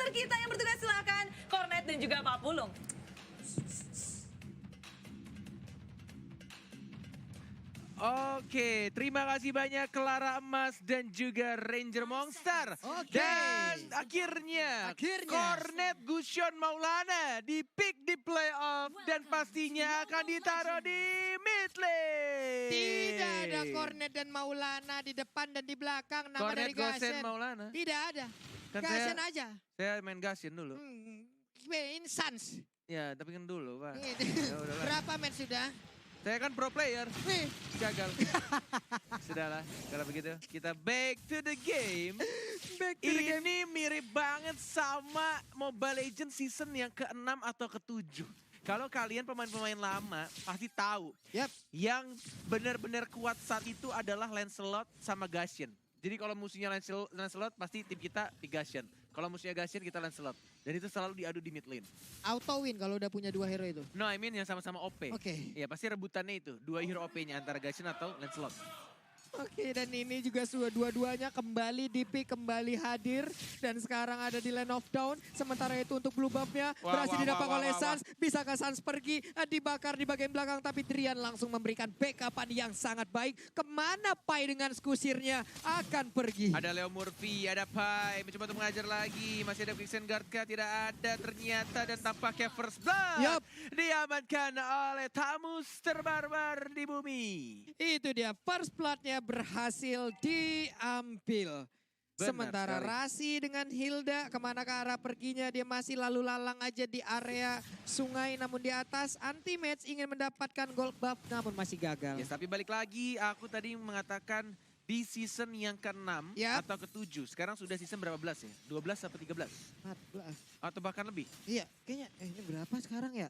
partner kita yang bertugas, silakan Cornet dan juga Pak Pulung. Oke, terima kasih banyak Clara Emas dan juga Ranger Monster. Oke. Dan akhirnya Cornet Gusion Maulana di pick di playoff dan pastinya akan ditaruh di mid lane. Tidak ada Cornet dan Maulana di depan dan di belakang. Nama Cornet dari Gasen. Gosen Maulana. Tidak ada. Kan Gasen aja. Saya main Gasin dulu. Main Sans. Ya, tapi kan dulu, Pak. Ini. Ya udahlah. Berapa match sudah? Saya kan pro player. Wih. Gagal. Sudahlah, kalau begitu kita back to the game. Back to the game. Ini mirip banget sama Mobile Legends season yang ke-6 atau ke-7. Kalau kalian pemain-pemain lama pasti tahu. Yap. Yang benar-benar kuat saat itu adalah Lancelot sama Gashen. Jadi kalau musuhnya Lancelot pasti tim kita di Gashen. Kalau musuhnya Gashen kita Lancelot. Dan itu selalu diadu di mid lane. Auto win kalau udah punya 2 hero itu. No, I mean yang sama-sama OP. Oke. Iya, pasti rebutannya itu. 2 hero OP-nya antara Gashen atau Lancelot. Oke, dan ini juga dua-duanya kembali di pick, kembali hadir. Dan sekarang ada di Land of Dawn. Sementara itu untuk blue buff-nya berhasil didapat oleh Sans. Bisakah Sans pergi? Dibakar di bagian belakang. Tapi Drian langsung memberikan backup yang sangat baik. Kemana Pai dengan skusirnya akan pergi? Ada Leo Murphy, ada Pai. Mencoba untuk mengajar lagi. Masih ada Quicksand Guard kah? Tidak ada ternyata. Dan tampaknya First Blood. Yup. Diamankan oleh Tamus terbarbar di bumi. Itu dia, first blood-nya berhasil diambil. Benar Sementara sekali. Rasi dengan Hilda kemana ke arah perginya, dia masih lalu lalang aja di area sungai. Namun di atas anti-match ingin mendapatkan gold buff namun masih gagal. Yes, tapi balik lagi aku tadi mengatakan di season yang ke-6 Yap. atau ke-7. Sekarang sudah season berapa belas ya? 12 atau 13? 14. Atau bahkan lebih? Iya, kayaknya ini berapa sekarang ya?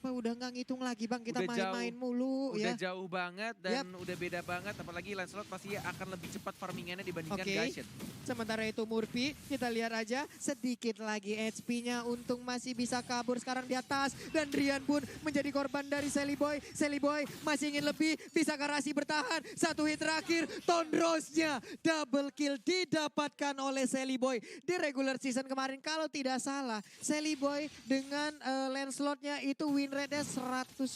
Apa udah nggak ngitung lagi Bang, kita Udah main-main jauh. mulu Udah ya. jauh banget dan udah beda banget. Apalagi Lancelot pasti akan lebih cepat farmingannya dibandingkan Oke. Gashen. Sementara itu Murphy, kita lihat aja sedikit lagi HP-nya. Untung masih bisa kabur sekarang di atas. Dan Drian pun menjadi korban dari Sally Boy. Sally Boy masih ingin lebih, bisakah Rasi bertahan? Satu hit terakhir, Tondrosnya double kill didapatkan oleh Sally Boy. Di regular season kemarin kalau tidak salah, Sally Boy dengan Lancelot-nya itu win rate-nya 100%.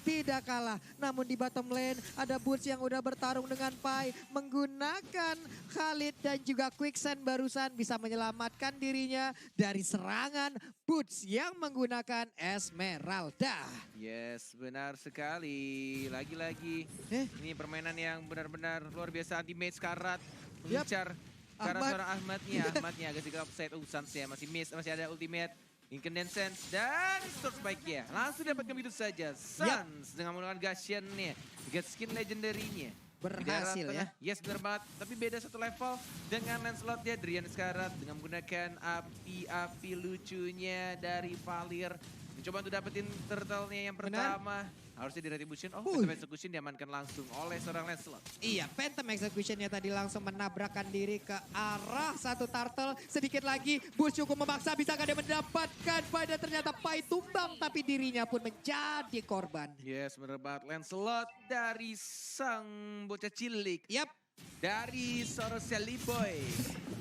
Tidak kalah, namun di bottom lane ada Boots yang udah bertarung dengan Pai. Menggunakan Khalid dan juga Quicksand barusan bisa menyelamatkan dirinya dari serangan Boots yang menggunakan Esmeralda. Yes, benar sekali. Lagi-lagi. Ini permainan yang benar-benar luar biasa. Anti-mage Karat mengincar Karat Ahmad. seorang Ahmadnya agak sedikit offside. Sans ya, masih miss, masih ada ultimate. Incandescence dan Sword Spike-nya. Langsung dapatkan begitu saja. Sans dengan menggunakan Gashen-nya. Get skin legendary-nya. Berhasil ya. Yes, benar banget. Tapi beda satu level dengan Lancelot-nya. Drian sekarang dengan menggunakan api-api lucunya dari Valir. Mencoba untuk dapetin turtle-nya yang pertama. Harusnya di retribution. Oh, Phantom Execution diamankan langsung oleh seorang Lancelot. Iya, Phantom Execution-nya tadi langsung menabrakkan diri ke arah satu turtle. Sedikit lagi, Boots cukup memaksa. Bisakah dia mendapatkan pada ternyata Pai tumbang. Tapi dirinya pun menjadi korban. Yes, benar banget. Lancelot dari sang bocah cilik. Yap. Dari seorang Sally Boy.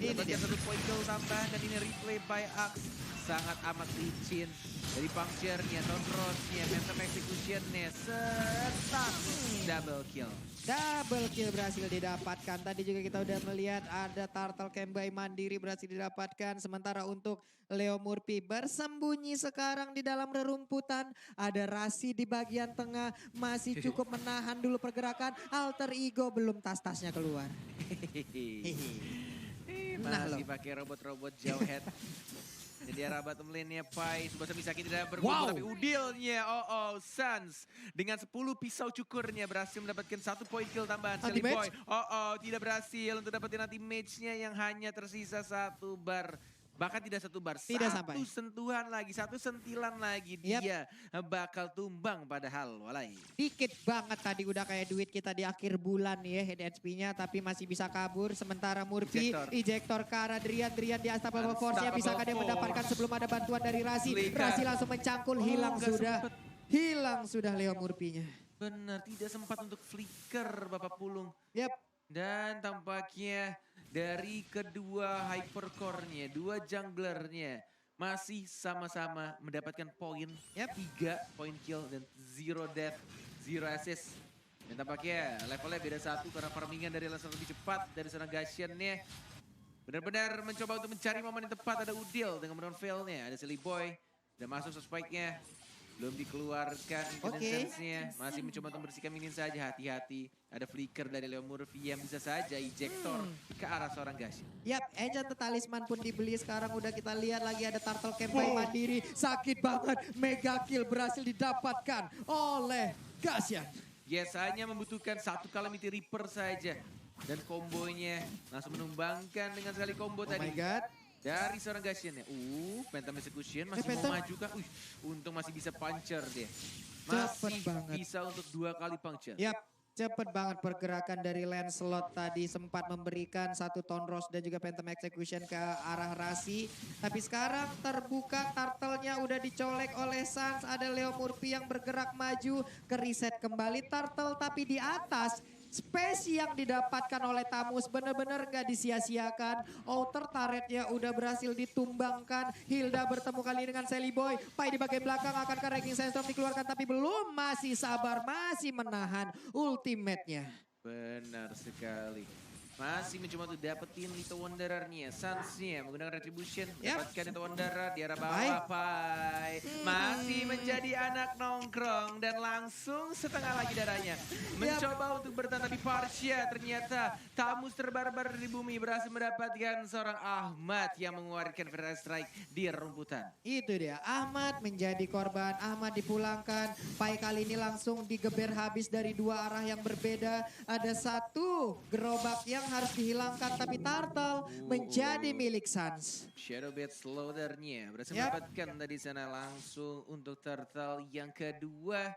Ini Dapatkan dia. satu point goal tambahan dan ini replay by Axe. Sangat amat licin. Dari puncture-nya, Tondrosnya, Phantom Execution-nya. Setak double kill. Double kill berhasil didapatkan. Tadi juga kita udah melihat ada turtle Kembai mandiri berhasil didapatkan. Sementara untuk Leo Murphy bersembunyi sekarang di dalam rerumputan. Ada Rasi di bagian tengah. Masih cukup menahan dulu pergerakan. Alter Ego belum tas-tasnya keluar. Nah, Masih loh. pakai robot-robot jauh head. Jadi arah bottom lane-nya Pai. Subasa Misaki tidak berguna tapi udilnya. Sans. Dengan 10 pisau cukurnya berhasil mendapatkan 1 point kill tambahan. Sally Anti-mage? Boy. Tidak berhasil untuk dapetin anti-mage-nya yang hanya tersisa 1 bar. Bahkan tidak 1 bar, Tidak satu sampai. sentuhan lagi, 1 sentilan lagi dia bakal tumbang padahal walai. Dikit banget tadi udah kayak duit kita di akhir bulan ya head HP-nya. Tapi masih bisa kabur. Sementara Murphy ejector ke arah Drian. Drian di Unstoppable Force-nya. Bisakah dia mendapatkan sebelum ada bantuan dari Rasi. Rasi langsung mencangkul. Hilang nggak sudah. sempet. Hilang sudah Leo Murphy-nya. Benar, tidak sempat untuk flicker Bapak Pulung. Yap. Dan tampaknya dari kedua hypercore-nya, dua junglernya masih sama-sama mendapatkan poin. 3 poin kill dan 0 death, 0 assist. Dan tampaknya levelnya beda 1 karena farmingan dari Lancelot lebih cepat dari seorang Gashian-nya. Benar-benar mencoba untuk mencari momen yang tepat. Ada Udil dengan menon fail-nya, ada Silly Boy. Dan masuk spike-nya. Belum dikeluarkan sense-nya. Masih mencoba untuk membersihkan minion saja, hati-hati. Ada flicker dari Leo Murphy yang bisa saja ejector ke arah seorang Gashian. Yap, Enchanted Talisman pun dibeli sekarang. Udah kita lihat lagi ada Turtle Camp by Mandiri. Sakit banget, mega kill berhasil didapatkan oleh Gashian. Yes, hanya membutuhkan 1 Calamity Reaper saja. Dan kombonya langsung menumbangkan dengan sekali combo tadi. Oh my god. Dari seorang Gashian ya. Phantom Execution masih Phantom. mau maju kah? Untung masih bisa puncher dia. Cepet Masih banget. bisa untuk 2 kali puncture. Yap, cepet banget pergerakan dari Lancelot tadi. Sempat memberikan 1 Tonros dan juga Phantom Execution ke arah Rasi. Tapi sekarang terbuka, turtle-nya udah dicolek oleh Sans. Ada Leo Murphy yang bergerak maju ke reset kembali turtle. Tapi di atas space yang didapatkan oleh Tamus benar-benar gak disia-siakan. Outer turretnya udah berhasil ditumbangkan. Hilda bertemu kali ini dengan Sally Boy. Pai di bagian belakang akan ke Wrecking Sandstorm dikeluarkan tapi belum. Masih sabar, masih menahan ultimate-nya. Benar sekali. Masih mencoba untuk dapetin Little Wanderer-nya. Sans-nya menggunakan Retribution. Mendapatkan Little Wanderer di arah bawah. Pai. Masih menjadi anak nongkrong. Dan langsung setengah lagi darahnya. Mencoba untuk bertahan tapi Parsia ternyata Tamus terbarbar di bumi. Berhasil mendapatkan seorang Ahmad yang mengeluarkan Vertical Strike di rumputan. Itu dia, Ahmad menjadi korban. Ahmad dipulangkan. Pai kali ini langsung digeber habis dari 2 arah yang berbeda. Ada 1 gerobak yang harus dihilangkan tapi Turtle menjadi milik Sans. Shadowbat Slaughter-nya berhasil mendapatkan tadi sana langsung untuk Turtle yang kedua.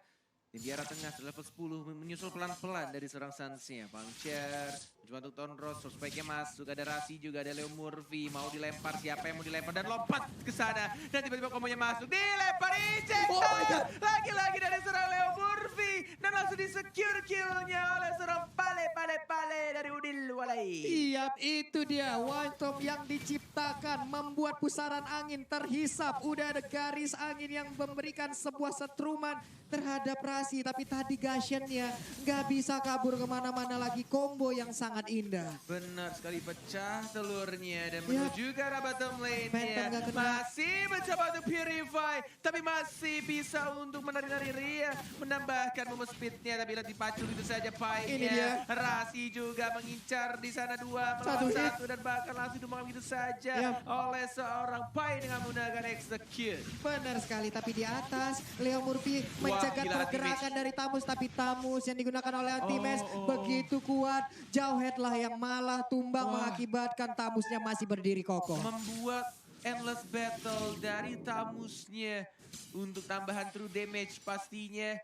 Dan di arah tengah level 10 menyusul pelan-pelan dari seorang Sans-nya. Puncture, mencoba untuk Tonros, spike-nya masuk. Ada Rasi juga, ada Leo Murphy. Mau dilempar, siapa yang mau dilempar dan lompat ke sana. Dan tiba-tiba kombonya masuk, dilempar ejector. Lagi-lagi dari seorang Leo Murphy. Dan langsung di-secure kill-nya oleh seorang Pale dari Udil Walai. Iya, itu dia One Tom yang diciptakan membuat pusaran angin terhisap. Udah ada garis angin yang memberikan sebuah setruman terhadap Rasi. Tapi tadi Gashian-nya nggak bisa kabur kemana-mana lagi. Combo yang sangat indah. Benar sekali, pecah telurnya dan menuju ke arah bottom Phantom lane-nya. gak kena. Masih mencoba untuk purify, tapi masih bisa untuk menari-nari Ria. Menambahkan movement speed-nya, tapi lihat dipacul itu saja Ini fight-nya. dia. Rasi juga mengincar di sana 2 melawan 1 dan bahkan langsung ditumbang begitu saja oleh seorang Pai dengan menggunakan execute. Benar sekali, tapi di atas Leo Murphy mencegat gila, pergerakan dari Tamus. Tapi Tamus yang digunakan oleh Anti-Mesh begitu kuat. Jauhead-lah yang malah tumbang mengakibatkan Tamusnya masih berdiri kokoh. Membuat endless battle dari Tamusnya untuk tambahan true damage pastinya.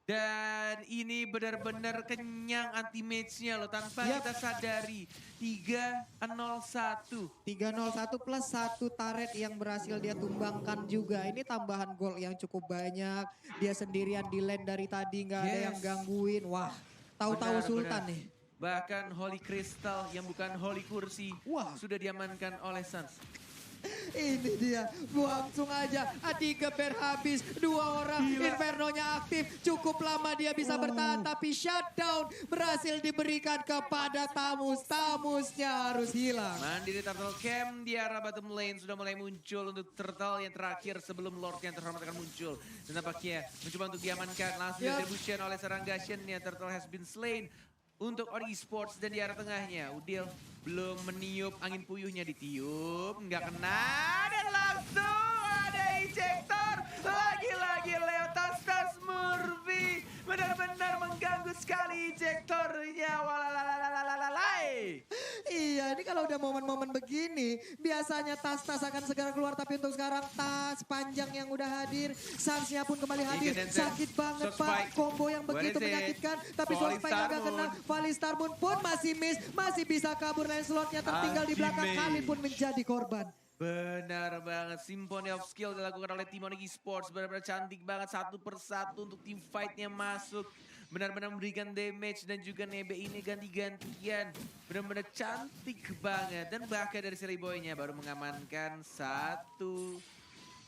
Dan ini benar-benar kenyang anti-match-nya loh tanpa kita sadari. 3-0-1. 301 plus 1 turret yang berhasil dia tumbangkan juga. Ini tambahan gol yang cukup banyak. Dia sendirian di lane dari tadi, nggak ada yang gangguin. Wah, tahu-tahu Sultan nih. Bahkan Holy Crystal yang bukan Holy Kursi sudah diamankan oleh Sans. Ini dia, langsung aja digeber habis. 2 orang, Inferno-nya aktif. Cukup lama dia bisa bertahan, tapi shutdown berhasil diberikan kepada Tamus. Tamusnya harus hilang. Mandiri Turtle Camp di arah bottom lane sudah mulai muncul untuk Turtle yang terakhir sebelum Lord yang terhormat akan muncul. Dan nampaknya mencoba untuk diamankan langsung distribution oleh serang Gashian-nya. Turtle has been slain. Untuk Ori Esports dan di arah tengahnya, Udil belum meniup angin puyuhnya, ditiup, nggak kena dan langsung ada ejector. Lagi-lagi Leo Tas Murphy benar-benar mengganggu sekali ejectornya. Walalalalalalalai. Iya, ini kalau udah momen-momen begini, biasanya tas-tas akan segera keluar. Tapi untuk sekarang tas panjang yang udah hadir, Sans-nya pun kembali hadir. Sakit banget Pak, combo yang begitu menyakitkan. Tapi Soul Spike gak kena, Valistar Moon pun masih miss, masih bisa kabur. Lancelot-nya tertinggal di belakang, Khalid pun menjadi korban. Benar banget, Symphony of Skill dilakukan oleh tim Onyx Esports. Benar-benar cantik banget, satu persatu untuk tim fight-nya masuk. benar-benar memberikan damage dan juga Nebe ini ganti-gantian. Benar-benar cantik banget. Dan bahkan dari Silly Boy-nya baru mengamankan satu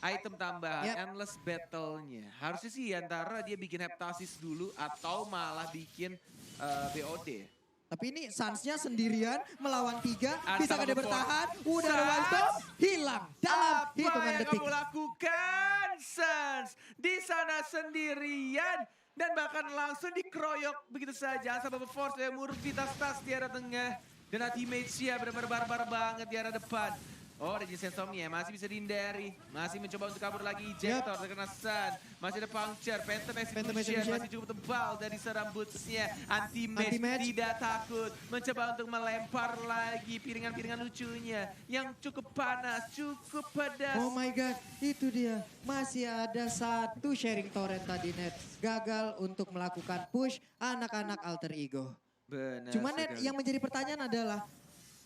item tambahan, Endless Battle-nya. Harusnya sih antara dia bikin Heptasis dulu atau malah bikin BOD. Tapi ini Suns-nya sendirian melawan 3, Atau bisa dia bertahan, udah ada one stop, hilang dalam hitungan Apa yang detik. kamu lakukan, Suns? Di sana sendirian dan bahkan langsung dikeroyok begitu saja. Sampai force dari Murphy tas di arah tengah. Dan teammates-nya benar-benar barbar banget di arah depan. Oh, ada Insomnia, masih bisa dihindari. Masih mencoba untuk kabur lagi, Ejector terkena stun. Masih ada Puncture, Phantom Execution masih cukup tebal dari serang boots-nya. Anti-match tidak takut. Mencoba untuk melempar lagi piringan-piringan lucunya. Yang cukup panas, cukup pedas. Oh my god, itu dia. Masih ada satu sharing torrent tadi net. Gagal untuk melakukan push anak-anak alter ego. Benar Cuman net, sekali. yang menjadi pertanyaan adalah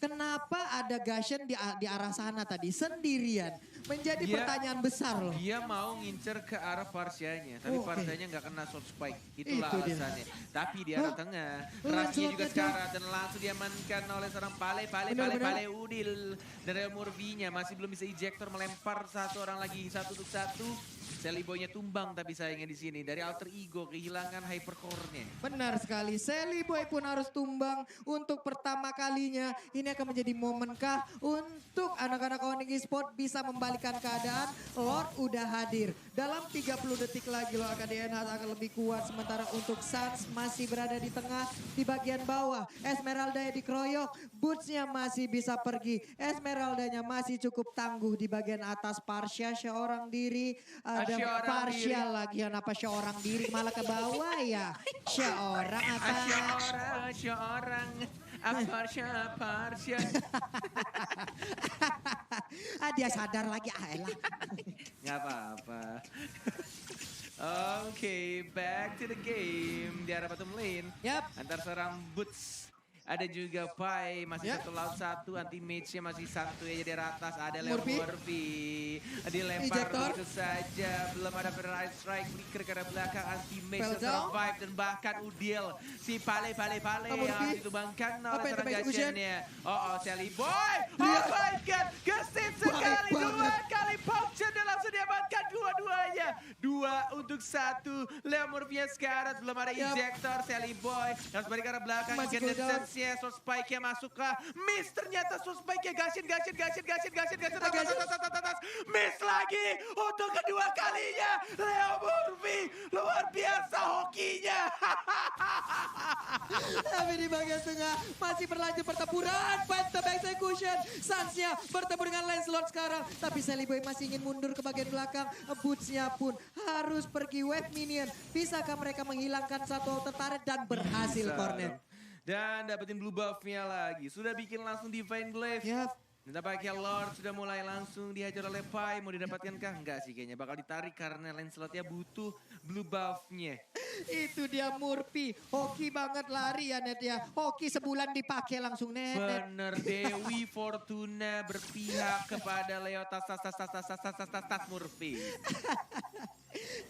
kenapa ada Gashen di arah sana tadi sendirian? Menjadi pertanyaan besar loh. Dia mau ngincer ke arah Parsianya, tapi Parsianya nggak kena short spike. Itulah Itu dia. alasannya. Tapi di arah tengah, Lancelot Rafinya juga ngejar. sekarat dan langsung diamankan oleh seorang Pale Udil. Dan Murphy-nya masih belum bisa ejector melempar satu orang lagi, satu untuk satu. Silly Boy-nya tumbang tapi sayangnya di sini. Dari alter ego kehilangan hypercore-nya. Benar sekali, Silly Boy pun harus tumbang untuk pertama kalinya. Ini akan menjadi momenkah untuk anak-anak Onyx Esports bisa membalikan keadaan. Lord udah hadir. Dalam 30 detik lagi loh AKDN akan lebih kuat. Sementara untuk Suns masih berada di tengah, di bagian bawah. Esmeralda dikeroyok, Boots-nya masih bisa pergi. Esmeraldanya masih cukup tangguh di bagian atas. Parsha seorang diri. Ada Parsha lagi, kenapa seorang diri malah ke bawah ya? Seorang apa? Seorang. Parsha. Dia sadar lagi, elah. Nggak apa-apa. Oke, back to the game. Di arah bottom lane. Antar serang Boots. Ada juga Pai, masih satu lawan satu, anti-mage-nya masih santuy aja di atas. Ada Murphy, dilempar begitu saja. Belum ada right strike, flicker ke arah belakang, anti-mage survive. Dan bahkan Udil, si Pale yang ditumbangkan oleh serang Gashen-nya. Silly Boy, oh my god, gesit sekali, dua kali Puncture dan langsung diamankan dua-duanya. 2 untuk 1, Leo Murphy-nya sekarat, belum ada ejector, Silly Boy. Harus balik ke arah belakang, short spike-nya masuk ke miss, ternyata short spike-nya Gashen, miss lagi untuk kedua kalinya. Leo Murphy luar biasa hokinya. Tapi di bagian tengah masih berlanjut pertempuran. Phantom Execution, Suns-nya bertemu dengan Lancelot sekarang. Tapi Silly Boy masih ingin mundur ke bagian belakang. Boots-nya pun harus pergi wave minion. Bisakah mereka menghilangkan satu tertarik dan berhasil Cornet? Dan dapetin blue buff-nya lagi. Sudah bikin langsung Divine Glaive. Dan tampaknya Lord sudah mulai langsung dihajar oleh Pai. Mau didapatkankah? Enggak sih kayaknya. Bakal ditarik karena Lancelot-nya butuh blue buff-nya. Itu dia Murphy. Hoki banget lari ya Net ya. Hoki sebulan dipakai langsung Net. Bener, Dewi Fortuna berpihak kepada Leo tas Murphy.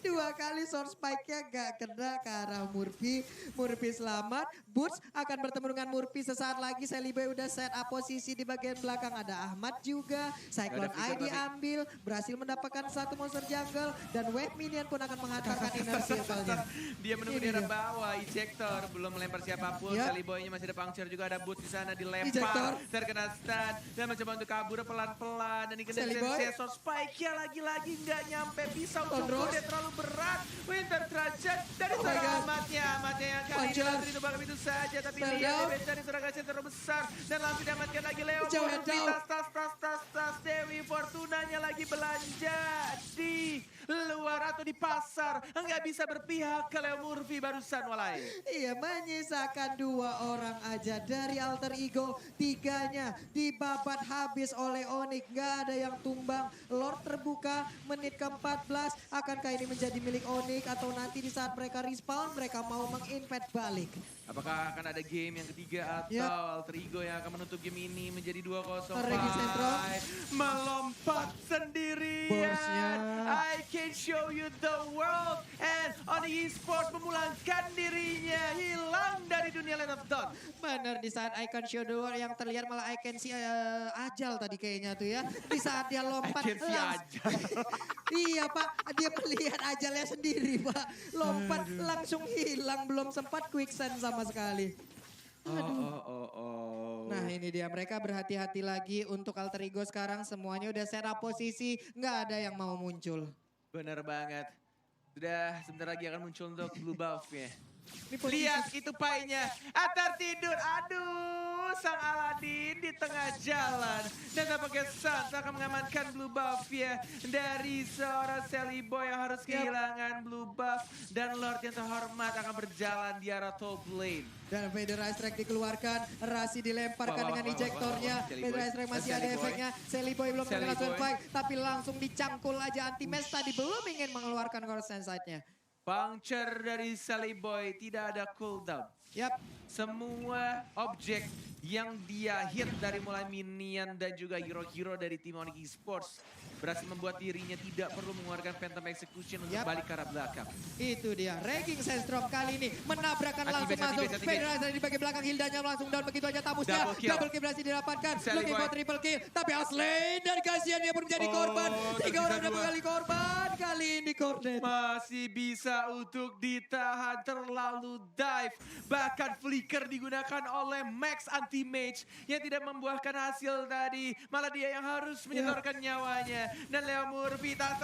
2 kali short spike-nya gak kena ke arah Murphy. Murphy selamat. Boots akan bertemu dengan Murphy sesaat lagi. Silly Boy udah set up posisi di bagian belakang. Ada Ahmad juga. Cyclone Eye diambil. Berhasil mendapatkan satu monster jungle. Dan wave minion pun akan menghantarkan inner circle-nya. Dia menunggu di arah bawah. Ejector belum melempar siapapun. Silly Boy-nya masih ada Puncture juga. Ada Boots di sana dilempar. Terkena stun. Dan mencoba untuk kabur pelan-pelan. Dan ini kena short spike-nya lagi-lagi nggak nyampe. Bisa untuk dia terlalu berat. Winter Trajan dari seorang Amatnya yang kali ini langsung ditubang begitu saja. Tapi lihat damage dari seorang Gashen terlalu besar. Dan langsung diamankan lagi Leo Murphy. Tas Dewi Fortunanya lagi belanja di luar atau di pasar. Enggak bisa berpihak ke Leo Murphy barusan walai. Iya, menyisakan 2 orang aja dari alter ego. 3-nya dibabat habis oleh Onyx. Gak ada yang tumbang. Lord terbuka menit ke-14. Akankah ini menjadi milik Onyx atau nanti di saat mereka respawn mereka mau menginvade balik? Apakah akan ada game yang ketiga atau alter ego yang akan menutup game ini menjadi 2-0? Regis Centro melompat sendirian. Bosnya. IK will show you the world. And Onyx Esports memulangkan dirinya hilang dari dunia Land of Dawn. Bener, di saat Icon Show the World yang terlihat malah Icon si Ajal tadi kayaknya tuh ya. Di saat dia lompat. Icon si Ajal. Iya Pak, dia melihat Ajalnya sendiri Pak. Lompat langsung hilang, belum sempat quicksand sama sekali. Nah ini dia, mereka berhati-hati lagi untuk Alter Ego sekarang. Semuanya udah set up posisi, nggak ada yang mau muncul. Bener banget. Sudah sebentar lagi akan muncul untuk blue buff-nya. Ini posisi- Lihat itu painya, tertidur. Aduh, sang Aladin di tengah jalan. Dan tampaknya Sans akan mengamankan blue buff ya dari seorang Sally Boy yang harus kehilangan blue buff. Dan Lord yang terhormat akan berjalan di arah top lane. Dan Vader Ice Strike dikeluarkan, Rasi dilemparkan dengan ejectornya. Sally Vader Boy. Ice Strike masih Sally ada Boy. efeknya. Sally Boy belum Sally terkena Boy. survive, tapi langsung dicangkul aja anti-match tadi. Belum ingin mengeluarkan Core Sense-nya. Puncture dari Sally Boy tidak ada cooldown. Yap, Semua objek yang dia hit dari mulai minion dan juga hero-hero dari tim Onyx Esports berhasil membuat dirinya tidak perlu mengeluarkan Phantom Execution untuk Yap. balik ke arah belakang. itu dia. Ranking Sandstorm kali ini menabrakkan langsung Anti-base, masuk. anti-base. Vader Ice Strike di bagian belakang, Hildanya langsung down begitu aja tabusnya. Double kill. Double kill berhasil didapatkan. Sally Looking Boy. for triple kill. Tapi Aslane dan kasihan dia pun menjadi korban. 3 tersisa orang dapat 2. kali korban. Kali ini Cornet. Masih bisa untuk ditahan, terlalu dive. Bahkan flicker digunakan oleh Max Anti-Mage yang tidak membuahkan hasil tadi. Malah dia yang harus menyetorkan nyawanya. Dan Leo Murphy tas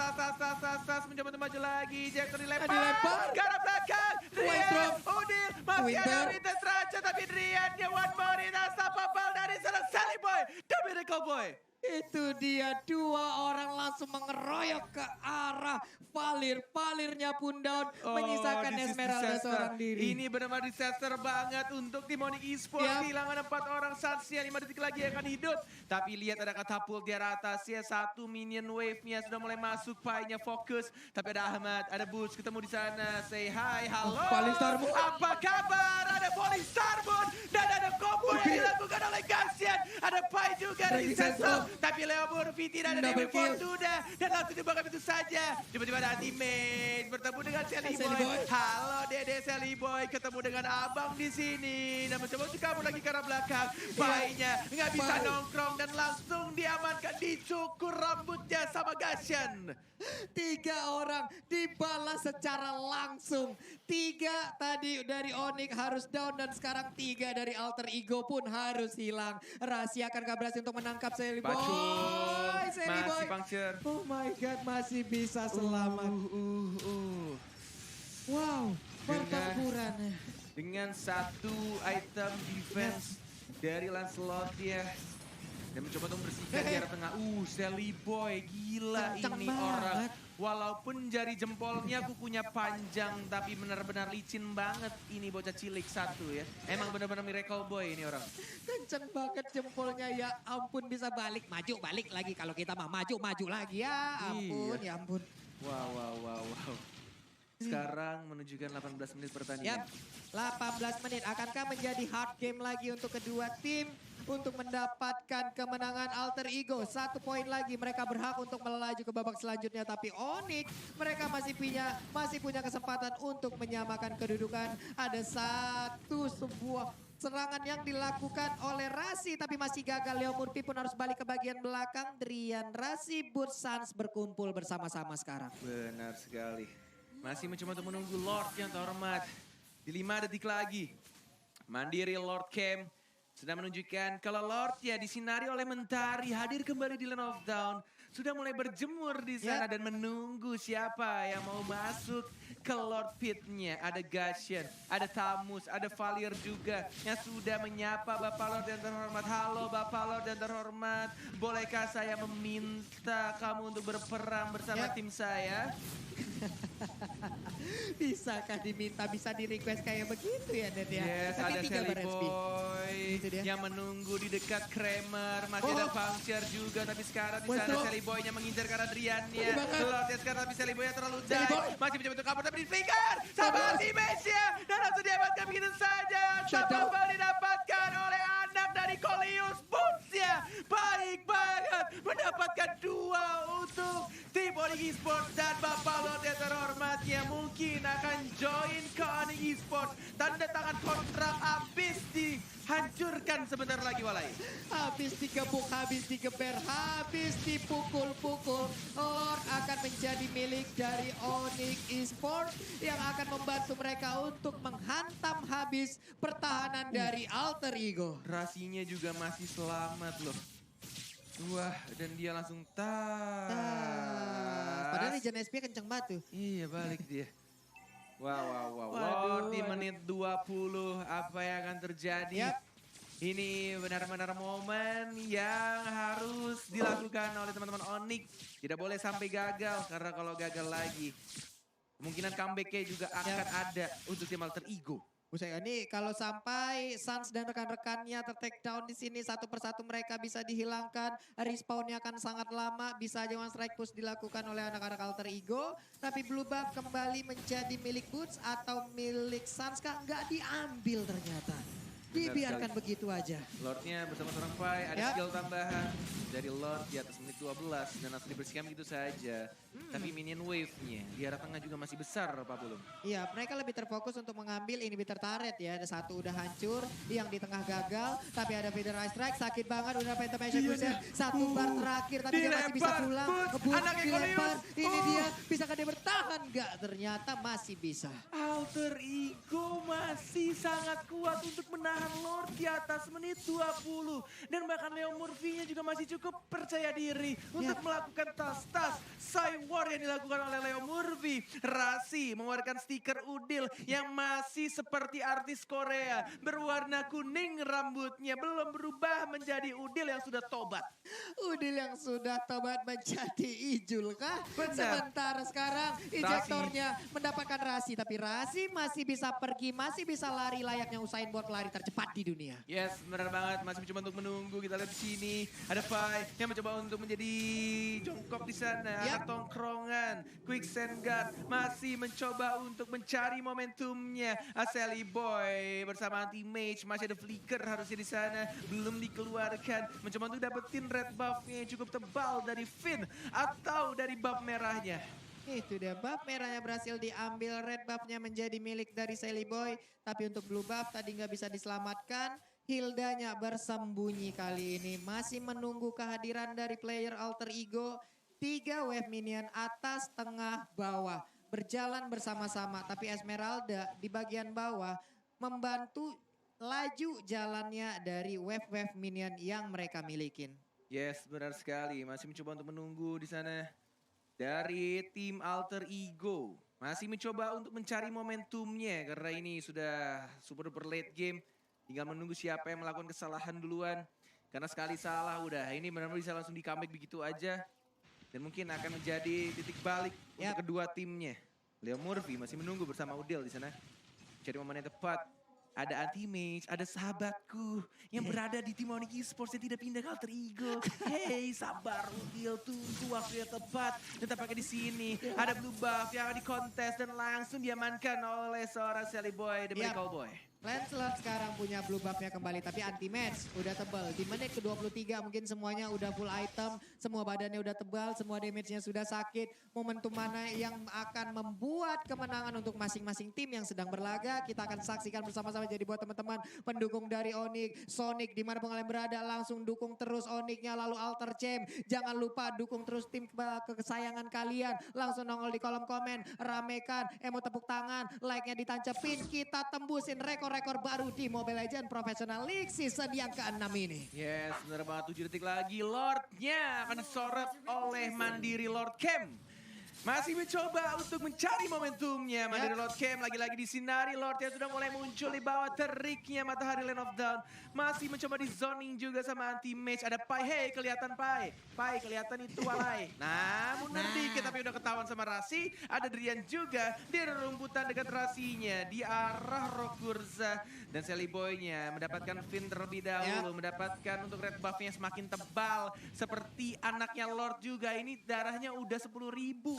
mencoba untuk maju lagi. Jackson dilempar. Dilempar. Ke arah belakang. Drian, Windrop. Udil. Masih Winter. ada Rintes Raja tapi Drian dia one more in Asapapal dari seorang Sally Boy. The Miracle Boy. Itu dia, 2 orang langsung mengeroyok ke arah Valir. Valirnya pun down, menyisakan this is Esmeralda disaster. seorang diri. Ini benar-benar disaster banget untuk tim Onyx Esports. Yap. Kehilangan 4 orang Sansnya, 5 detik lagi akan hidup. Tapi lihat ada katapult di arah atas ya. 1 minion wave-nya sudah mulai masuk. Pai-nya fokus. Tapi ada Ahmad, ada Butch ketemu di sana. Say hi, halo. Falling Starboard. Apa kabar? Ada Falling Starboard. Dan ada combo yang dilakukan oleh Gasian. Ada Pai juga dari Breaking Sensor. Sensor. Tapi Leo Murphy tidak ada Double Devil kill. Fortuna. Dan langsung dibakar itu saja. Tiba-tiba ada Ultimate bertemu dengan Sally Sally Boy. Boy. Halo Dede Sally Boy, ketemu dengan abang di sini. Dan mencoba untuk kabur lagi ke arah belakang. Pai-nya nggak bisa Pai. nongkrong dan langsung diamankan, dicukur rambutnya sama Gashan. 3 orang dibalas secara langsung. 3 tadi dari Onyx harus down dan sekarang 3 dari Alter Ego pun harus hilang. Rahasia akankah berhasil untuk menangkap Sally Boy? Sally Masih Boy. puncture. Oh my God, masih bisa selamat. Wow, pertempuran. Dengan 1 item defense dari Lancelot ya. Dan mencoba untuk membersihkan di arah tengah. Sally Boy, gila Kencang ini banget. orang. Walaupun jari jempolnya kukunya panjang, tapi benar-benar licin banget ini bocah cilik satu ya. Emang benar-benar miracle boy ini orang. Kenceng banget jempolnya, ya ampun, bisa balik, maju, balik lagi. Kalau kita mah maju, maju lagi, ya ampun, Iya. ya ampun. Wow. Sekarang menunjukkan 18 menit pertandingan. Yap, 18 menit. Akankah menjadi hard game lagi untuk kedua tim untuk mendapatkan kemenangan Alter Ego? 1 poin lagi, mereka berhak untuk melaju ke babak selanjutnya. Tapi Onyx, mereka masih punya kesempatan untuk menyamakan kedudukan. Ada sebuah serangan yang dilakukan oleh Rasi tapi masih gagal. Leo Murphy pun harus balik ke bagian belakang. Drian, Rasi, Butch, Sans berkumpul bersama-sama sekarang. Benar sekali. Masih mencoba untuk menunggu Lord yang terhormat. Di 5 detik lagi. Mandiri Lord Camp sudah menunjukkan kalau Lord ya disinari oleh mentari, hadir kembali di Land of Dawn. Sudah mulai berjemur di sana dan menunggu siapa yang mau masuk ke Lord Pit-nya. Ada Gashan, ada Tamus, ada Valir juga yang sudah menyapa Bapak Lord yang terhormat. Halo Bapak Lord yang terhormat, bolehkah saya meminta kamu untuk berperang bersama tim saya? Bisakah diminta, bisa di request kayak begitu ya, Ded ya? Yes, Tapi ada 3 Sally bar HP. Boy Itu dia. yang menunggu di dekat Kramer. Masih ada Puncture juga, tapi sekarang di sana Westbrook. Sally Boy-nya mengincar ke arah Drian-nya. Dibakar. Lord ya sekarang tapi Sally Boy-nya terlalu Sally dive. Boy. Masih mencoba untuk kabur tapi di flicker. Sama Anti-Mage-nya. Dan langsung diamankan begitu saja. Shutdown. Sama didapatkan oleh anak dari Coleus. Boots-nya baik banget. Mendapatkan 2 untuk tim Onyx Esports dan Bapak Lord yang terhormatnya mungkin akan join ke Onyx Esports. Tanda tangan kontrak habis dihancurkan sebentar lagi Walai. Habis digebuk, habis digeber, habis dipukul-pukul. Lord akan menjadi milik dari Onyx Esports yang akan membantu mereka untuk menghantam habis pertahanan dari Alter Ego. Rasinya juga masih selamat loh. Wah, dan dia langsung tas. Padahal Legend SP kenceng banget tuh. Iya, balik dia. Wow. Waduh, Lord di waduh. menit 20, apa yang akan terjadi? Yap. Ini benar-benar momen yang harus dilakukan oleh teman-teman Onyx. Tidak boleh sampai gagal, karena kalau gagal lagi, kemungkinan comeback-nya juga akan ada untuk tim Alter Ego. Buset, ini kalau sampai Suns dan rekan-rekannya ter-take down di sini satu persatu mereka bisa dihilangkan. Respawnnya akan sangat lama, bisa aja one strike push dilakukan oleh anak-anak Alter Ego. Tapi Blue Buff kembali menjadi milik Boots atau milik Suns kah? Nggak diambil ternyata. Dibiarkan sekali. begitu aja. Lordnya bersama seorang Pai, ada Yap. skill tambahan dari Lord di atas menit 12 dan langsung dibersihkan gitu saja. Tapi minion wave-nya di arah tengah juga masih besar Pak Bulung. Iya, mereka lebih terfokus untuk mengambil inhibitor turret ya. Ada satu udah hancur, yang di tengah gagal. Tapi ada Feather Ice Strike, sakit banget. Udah Pentamation Cruiser, satu bar terakhir. Tapi dia masih bisa Dilempar, pulang. Boots, Boots anak dilempar, Ecolius. ini dia. Bisakah dia bertahan? Enggak, ternyata masih bisa. Alter Ego masih sangat kuat untuk menahan Lord di atas menit 20. Dan bahkan Leo Murphy-nya juga masih cukup percaya diri untuk melakukan tas-tas Cywar yang dilakukan oleh Leo Murphy. Rasi mengeluarkan stiker Udil yang masih seperti artis Korea. Berwarna kuning rambutnya, belum berubah menjadi Udil yang sudah tobat. Udil yang sudah tobat menjadi Ijul kah? Benar. Sementara sekarang injektornya mendapatkan Rasi. Tapi Rasi masih bisa pergi, masih bisa lari layaknya Usain Bolt pelari tercepat di dunia. Yes, benar banget. Masih mencoba untuk menunggu. Kita lihat di sini ada Pai yang mencoba untuk menjadi jongkok di sana. Anak tongkrongan, Quicksand God masih mencoba untuk mencari momentumnya. Aseli Boy bersama anti mage masih ada flicker harusnya di sana belum dikeluarkan. Mencoba untuk dapetin red buff-nya yang cukup tebal dari Finn atau dari buff merahnya. Itu dia, buff merahnya berhasil diambil, red buffnya menjadi milik dari Sally Boy. Tapi untuk blue buff tadi nggak bisa diselamatkan. Hildanya bersembunyi kali ini, masih menunggu kehadiran dari player Alter Ego. 3 wave minion atas, tengah, bawah. Berjalan bersama-sama, tapi Esmeralda di bagian bawah membantu laju jalannya dari wave-wave minion yang mereka milikin. Yes, benar sekali. Masih mencoba untuk menunggu di sana. Dari tim Alter Ego masih mencoba untuk mencari momentumnya karena ini sudah super duper late game. Tinggal menunggu siapa yang melakukan kesalahan duluan. Karena sekali salah udah ini benar-benar bisa langsung di comeback begitu aja. Dan mungkin akan menjadi titik balik untuk kedua timnya. Leo Murphy masih menunggu bersama Udil di sana. Cari momen yang tepat. Ada anti-mage, ada sahabatku yang berada di tim Onyx Esports yang tidak pindah ke Alter Ego. Hey, sabar Udil, tunggu waktu yang tepat. Dan tampaknya di sini ada blue buff yang akan dikontes dan langsung diamankan oleh seorang Sally Boy, The Miracle Boy. Lancelot sekarang punya blue buffnya kembali, tapi anti-match udah tebal. Di menit ke-23 mungkin semuanya udah full item, semua badannya udah tebal, semua damage-nya sudah sakit. Momentum mana yang akan membuat kemenangan untuk masing-masing tim yang sedang berlaga, kita akan saksikan bersama-sama. Jadi buat teman-teman pendukung dari Onyx, Sonic dimanapun kalian berada, langsung dukung terus Onyx-nya, lalu Alter Champ. Jangan lupa dukung terus tim kesayangan kalian. Langsung nongol di kolom komen, ramekan, emote tepuk tangan, like-nya ditancepin, kita tembusin rekor-rekor baru di Mobile Legends Professional League season yang ke-6 ini. Yes, benar banget 7 detik lagi. Lordnya akan disorot oleh Mandiri Lord Camp. Masih mencoba untuk mencari momentumnya. Mandiri Lord Camp lagi-lagi disinari. Lord yang sudah mulai muncul di bawah teriknya matahari Land of Dawn. Masih mencoba di zoning juga sama anti-mage. Ada Pai, hey kelihatan Pai. Pai kelihatan itu Walai. Nah, mundur dikit tapi udah ketahuan sama Rasi. Ada Drian juga di rumputan dekat Rasinya. Di arah Rokurza. Dan Sally Boy-nya mendapatkan Finn terlebih dahulu. Mendapatkan untuk red buff-nya semakin tebal. Seperti anaknya Lord juga. Ini darahnya udah 10.000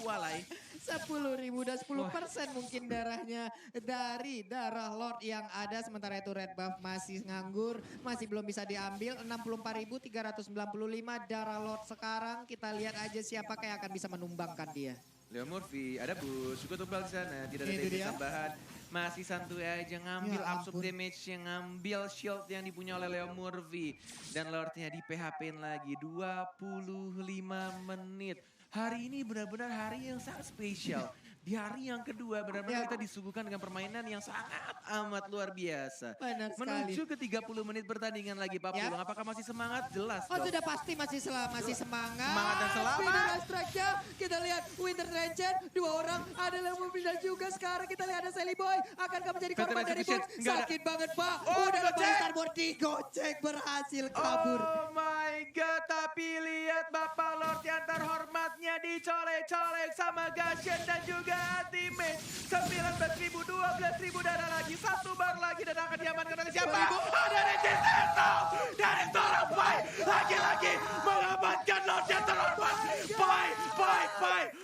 Walai. 10.000 dan 10% mungkin darahnya dari darah Lord yang ada. Sementara itu red buff masih nganggur, masih belum bisa diambil. 64.395 darah Lord sekarang. Kita lihat aja siapa yang akan bisa menumbangkan dia. Leo Murphy, ada Bush, juga tumpal di sana, tidak ada Itu damage dia. tambahan. Masih santuy aja ngambil Ya absorb ampun. damage yang ngambil shield yang dipunya oleh Leo Murphy. Dan Lordnya di PHP-in lagi 25 menit. Hari ini benar-benar hari yang sangat spesial. Di hari yang kedua benar-benar Ya. kita disuguhkan dengan permainan yang sangat amat luar biasa. Benar sekali. Menuju ke 30 menit pertandingan lagi Pak Ya. Pulung. Apakah masih semangat? Jelas Oh dong. sudah pasti masih semangat. Semangat dan selamat. Speedy Rush Track-nya, kita lihat Winter Ranger, 2 orang ada yang mobil juga. Sekarang kita lihat ada Sally Boy. Akankah menjadi korban Veteran dari execution. Bones? Nggak ada. Sakit banget Pak. Oh, Udah ada digocek. Starboard digocek berhasil kabur. Oh my god, tapi lihat Bapak Lord yang terhormatnya dicolek-colek sama Gashen dan juga teammate. 19.000, 12.000 darah lagi, 1 bar lagi dan akan diamankan oleh siapa? Ada Regiseto dari seorang Pai. Lagi-lagi mengamankan Lord yang terhormat. Pai.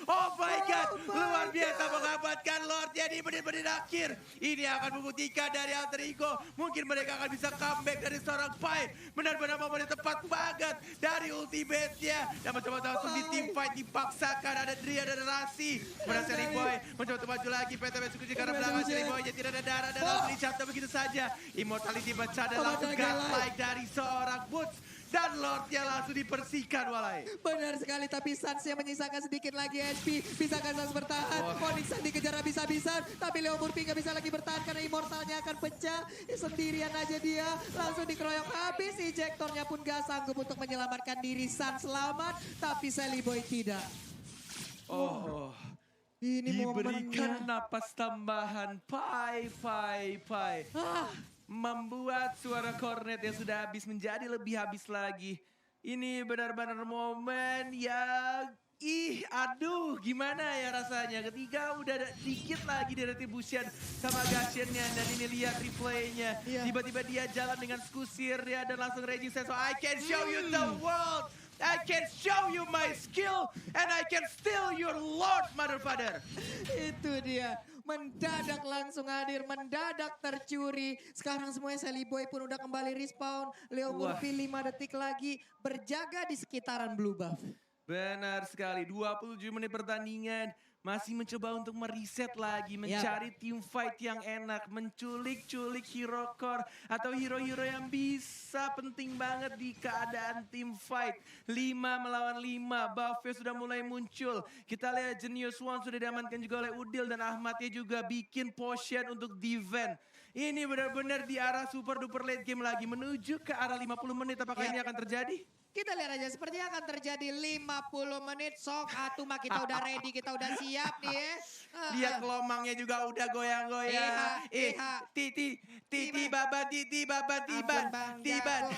Oh my god, luar biasa mengamankan Lordnya di menit-menit akhir. Ini akan membuktikan dari Alter Ego. Mungkin mereka akan bisa comeback dari seorang Pai. Benar-benar momen yang tepat banget dari ultimate-nya. Dan mencoba langsung di team fight dipaksakan. Ada Dria dan Rasi. Kemudian Sally Boy mencoba untuk maju lagi. PTW Sukuji karena belakang Sally Boy tidak ada darah. Dan langsung dicatat begitu saja. Immortality baca dan langsung godlike dari seorang Boots. Dan Lordnya langsung dipersihkan Walai. Benar sekali, tapi Sans yang menyisakan sedikit lagi HP. Bisakah Sans bertahan? Onyx yang dikejar habis-habisan. Tapi Leo Murphy nggak bisa lagi bertahan karena immortalnya akan pecah. Sendirian aja dia. Langsung dikeroyok habis. Ejectornya pun gak sanggup untuk menyelamatkan diri. Sans selamat, tapi Sally Boy tidak. Oh. Ini Diberikan momennya. napas tambahan. Pai. Ah, Membuat suara kornet yang sudah habis menjadi lebih habis lagi. Ini benar-benar momen yang aduh gimana ya rasanya ketika udah ada dikit lagi di retribution sama Gashennya. Dan ini lihat replaynya, Iya. tiba-tiba dia jalan dengan skusir ya dan langsung raging so I can show you the world, I can show you my skill, and I can steal your lord mother father. itu dia. Mendadak langsung hadir, mendadak tercuri. Sekarang semuanya Sally Boy pun udah kembali respawn. Leo Wah. Murphy 5 detik lagi berjaga di sekitaran blue buff. Benar sekali, 27 menit pertandingan. Masih mencoba untuk mereset lagi, mencari team fight yang enak. Menculik-culik hero core atau hero-hero yang bisa penting banget di keadaan team fight. 5 melawan 5, buffnya sudah mulai muncul. Kita lihat Genius One sudah diamankan juga oleh Udil dan Ahmadnya juga bikin potion untuk defend. Ini benar-benar di arah super duper late game lagi, menuju ke arah 50 menit. Apakah ini akan terjadi? Kita lihat aja sepertinya akan terjadi 50 menit. Sok atuh mah kita udah ready, kita udah siap nih ya. Lihat kelomangnya juga udah goyang-goyang. Iha. Titi baba tiban. Ampun Bang Jago.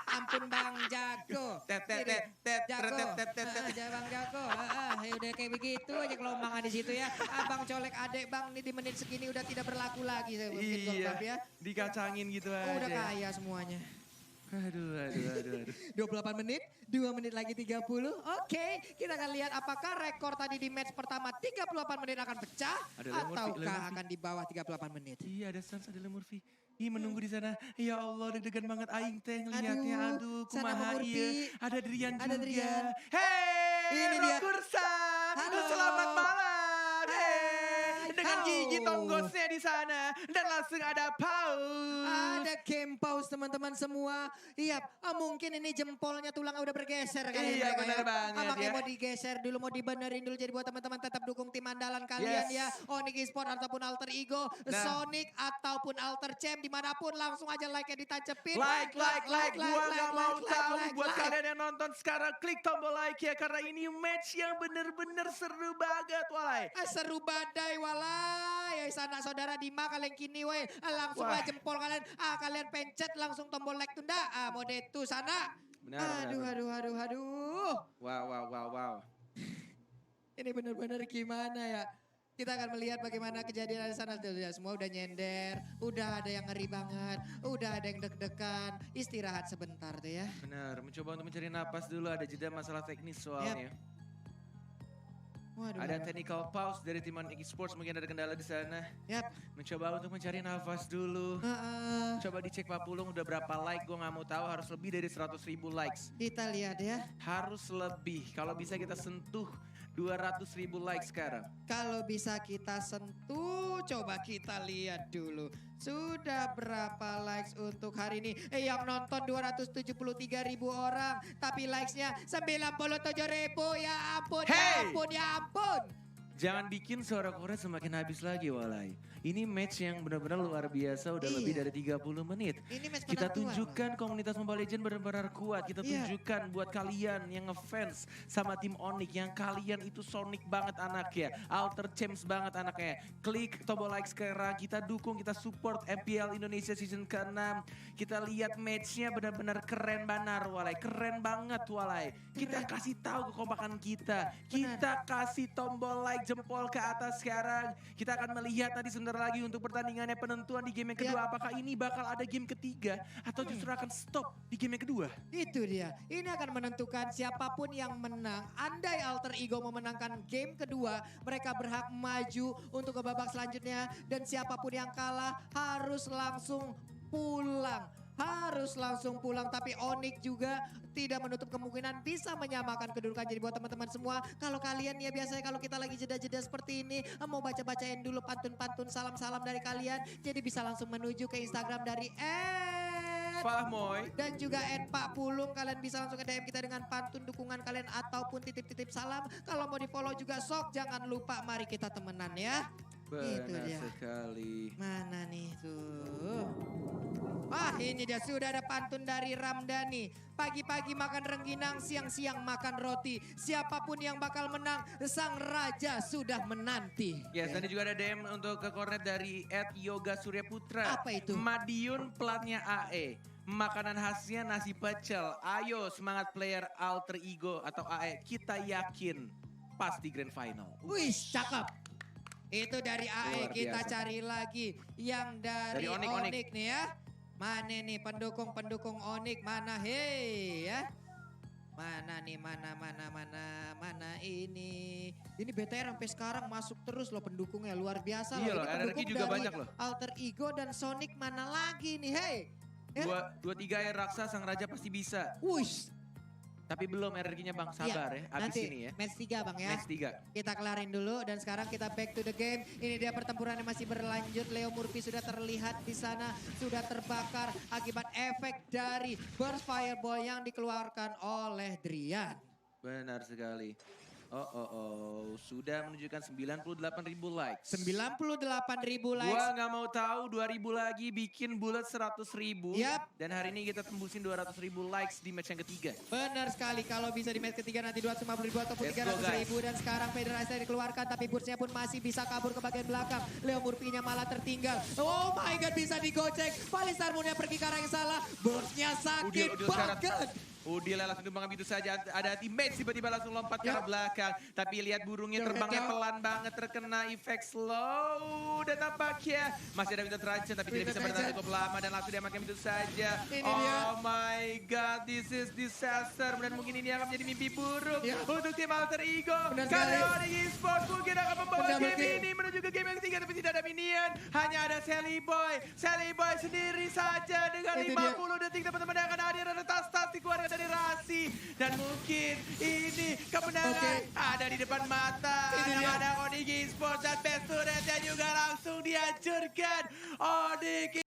Ampun Bang Jago. Tet. Jago. Aja Bang Jago. Ya udah kayak begitu aja kelombangan di situ ya. Abang colek adek Bang ini di menit segini udah tidak berlaku lagi. Mungkin Gold Cup ya. Dikacangin gitu aja. Udah kaya semuanya. Aduh. 28 menit, 2 menit lagi 30. Oke, kita akan lihat apakah rekor tadi di match pertama 38 menit akan pecah Ada Leo Murphy, Leo ataukah Murphy. akan di bawah 38 menit. Iya ada Sans, ada Leo Murphy. Ih menunggu di sana. Ya Allah deg-degan banget aing teh ngeliatnya. Aduh sana kumaha Murphy. iya. Ada Drian Ada juga. Drian. Hey Ini dia. Rokursa. Halo. Selamat malam. Hey. Dengan Halo. gigi tonggosnya di sana. Dan langsung ada pause. Ada game pause teman-teman semua. Iya, mungkin ini jempolnya tulangnya udah bergeser kali Iya, mereka benar ya. banget Makanya ya. mau digeser dulu, mau dibenerin dulu. Jadi buat teman-teman tetap dukung tim andalan kalian Yes. ya. Onyx Esports ataupun Alter Ego, Nah. Sonic ataupun Alter Champ dimanapun langsung aja like-nya ditacepin. Like. Gua gak mau tahu buat like. kalian yang nonton sekarang klik tombol like ya karena ini match yang bener-bener seru banget walai. Seru badai walai. Sana saudara Dima kalian kini weh. Langsung Wah. lah jempol kalian. Kalian pencet langsung tombol like tunda. Mode itu sana. Benar. Aduh. Wow. Ini benar-benar gimana ya? Kita akan melihat bagaimana kejadian di sana. Tuh, ya, semua udah nyender, udah ada yang ngeri banget, udah ada yang deg-degan. Istirahat sebentar tuh ya. Benar, mencoba untuk mencari napas dulu, ada jeda masalah teknis soalnya. Waduh. Ada technical pause dari tim Onyx Esports, mungkin ada kendala di sana. Yap. Mencoba untuk mencari nafas dulu. Coba dicek Pak Pulung udah berapa like, gue nggak mau tahu, harus lebih dari 100.000 likes. Kita lihat ya. Harus lebih, kalau bisa kita sentuh 200.000 likes sekarang. Kalau bisa kita sentuh, coba kita lihat dulu. Sudah berapa likes untuk hari ini? Yang nonton 273.000 orang. Tapi likesnya 97.000. Ya ampun, ya Hey! ampun, ya ampun. Jangan bikin suara Korea semakin habis lagi walai. Ini match yang benar-benar luar biasa, udah lebih Iya. dari 30 menit. Ini match Kita penentuan tunjukkan komunitas Mobile Legends benar-benar kuat. Kita Iya. tunjukkan buat kalian yang ngefans sama tim Onyx, yang kalian itu Sonic banget anaknya, Alter Champs banget anaknya. Klik tombol like sekarang, kita dukung, kita support MPL Indonesia Season ke-6. Kita lihat matchnya benar-benar keren banar walai, keren banget walai. Kita kasih tahu kekompakan kita. Kita kasih tombol like, jempol ke atas sekarang. Kita akan melihat nanti sebentar lagi untuk pertandingannya, penentuan di game yang kedua. Apakah ini bakal ada game ketiga atau justru akan stop di game yang kedua? Itu dia. Ini akan menentukan siapapun yang menang. Andai Alter Ego memenangkan game kedua, mereka berhak maju untuk ke babak selanjutnya. Dan siapapun yang kalah harus langsung pulang. Harus langsung pulang, tapi Onyx juga tidak menutup kemungkinan bisa menyamakan kedudukan. Jadi buat teman-teman semua, kalau kalian ya biasanya kalau kita lagi jeda-jeda seperti ini, mau baca-bacain dulu pantun-pantun salam-salam dari kalian. Jadi bisa langsung menuju ke Instagram dari Fahmoy. dan juga Pak Pulung. Kalian bisa langsung ke DM kita dengan pantun dukungan kalian ataupun titip-titip salam. Kalau mau di follow juga sok, jangan lupa mari kita temenan ya. Itu Benar dia. sekali. Mana nih tuh? Wah ini dia, sudah ada pantun dari Ramdhani. Pagi-pagi makan rengginang, siang-siang makan roti. Siapapun yang bakal menang, sang raja sudah menanti. Yes, tadi juga ada DM untuk ke kornet dari @yoga_suryaputra. Apa itu? Madiun platnya AE. Makanan khasnya nasi pecel. Ayo semangat player Alter Ego atau AE. Kita yakin pasti grand final. Wih cakep. Itu dari AE, Luar kita biasa. cari lagi yang dari, Dari Onyx. Onyx nih ya. Mana nih pendukung-pendukung Onyx, mana hei ya. Mana nih, mana ini. Ini BTR sampai sekarang masuk terus loh pendukungnya, luar biasa Iya loh. loh, Ini energi pendukung juga dari banyak loh. Alter Ego dan Sonic mana lagi nih, hei. Ya. 2-3 air raksa, sang raja pasti bisa. Wush. Tapi belum energinya Bang, sabar ya. Abis Nanti ini ya. match 3 Bang ya. Match 3. Kita kelarin dulu dan sekarang kita back to the game. Ini dia pertempurannya masih berlanjut. Leo Murphy sudah terlihat di sana, sudah terbakar akibat efek dari burst fireball yang dikeluarkan oleh Drian. Benar sekali. Sudah menunjukkan 98.000 likes. 98.000 likes. Gua nggak mau tahu 2.000 lagi bikin bulat 100.000. Yap. Dan hari ini kita tembusin 200.000 likes di match yang ketiga. Benar sekali, kalau bisa di match ketiga nanti 250.000 ataupun Let's go, 300.000. Dan sekarang Federasi dikeluarkan tapi burstnya pun masih bisa kabur ke bagian belakang. Leo Murphy-nya malah tertinggal. Oh my god, bisa digocek. Palistar Moon-nya pergi ke arah yang salah. Burstnya sakit banget. Udil langsung dibuang begitu saja. Ada teammate tiba-tiba langsung lompat ke arah belakang. Tapi lihat burungnya terbangnya pelan banget, terkena efek slow. Dan tampaknya masih ada Winter Truncheon tapi tidak bisa bertahan cukup lama. Dan langsung dia makan begitu saja. Oh my god, this is disaster. Dan mungkin ini akan menjadi mimpi buruk untuk tim Alter Ego. Karena Onyx Esports mungkin akan membawa game ini menuju ke game yang ketiga. Tapi tidak ada minion, hanya ada Sally Boy. Sally Boy sendiri saja dengan 50 detik teman-teman yang akan hadir. Ada tas-tas dikeluarkan dari Rasi. Dan mungkin ini kemenangan ada di depan mata. Yang ada Onyx Esports dan Best Student yang juga langsung dihancurkan. Onyx